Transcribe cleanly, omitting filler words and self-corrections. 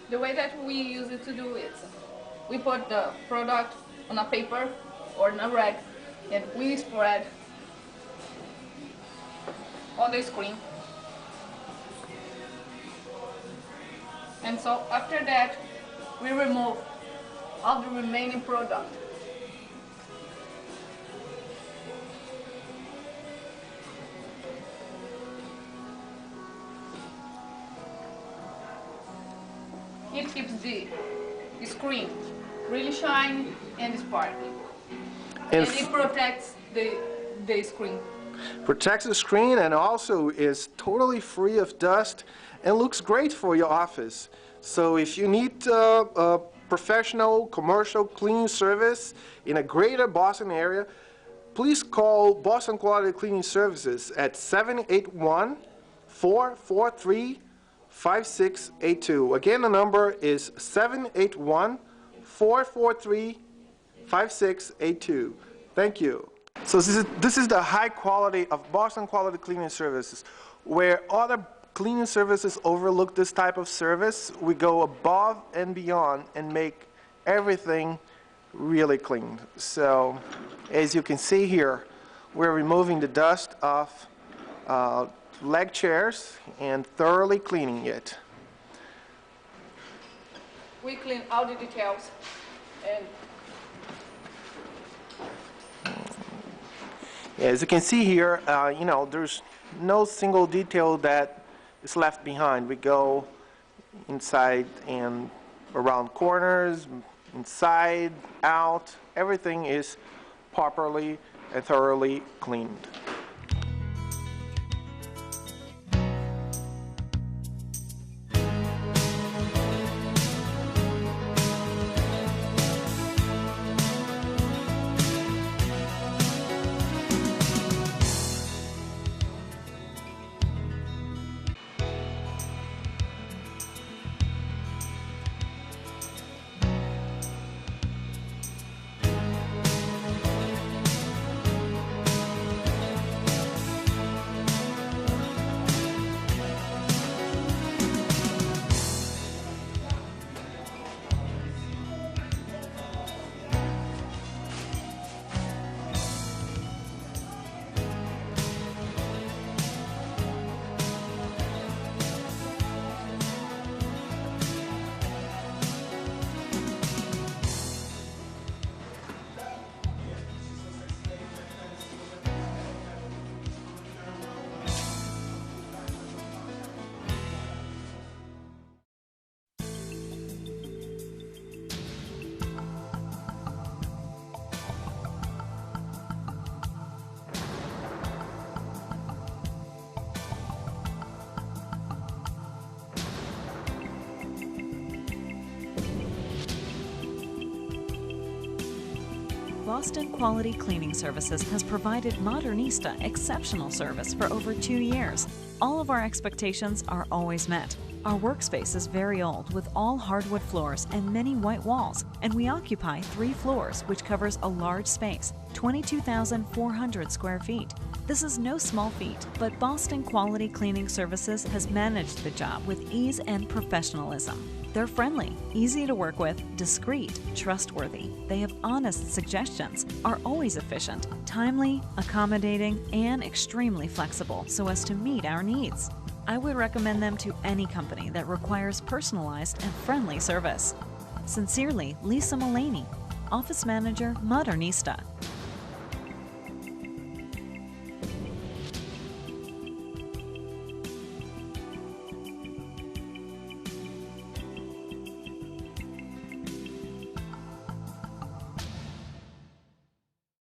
The way that we use it to do it, we put the product on a paper or on a rag and we spread on the screen. And so after that, we remove all the remaining product. It keeps the screen really shiny and sparkly. And it protects the screen. Protects the screen and also is totally free of dust and looks great for your office. So if you need a professional commercial cleaning service in a greater Boston area, please call Boston Quality Cleaning Services at 781-443-5682. Again, the number is 781-443-5682. Thank you. So this is the high quality of Boston Quality Cleaning Services. Where other cleaning services overlook this type of service, we go above and beyond and make everything really clean. So as you can see here, we're removing the dust off leg chairs and thoroughly cleaning it. We clean all the details and as you can see here, you know, there's no single detail that is left behind. We go inside and around corners, inside, out. Everything is properly and thoroughly cleaned. Boston Quality Cleaning Services has provided Modernista exceptional service for over 2 years. All of our expectations are always met. Our workspace is very old with all hardwood floors and many white walls, and we occupy 3 floors, which covers a large space, 22,400 square feet. This is no small feat, but Boston Quality Cleaning Services has managed the job with ease and professionalism. They're friendly, easy to work with, discreet, trustworthy. They have honest suggestions, are always efficient, timely, accommodating, and extremely flexible so as to meet our needs. I would recommend them to any company that requires personalized and friendly service. Sincerely, Lisa Mullaney, Office Manager, Modernista.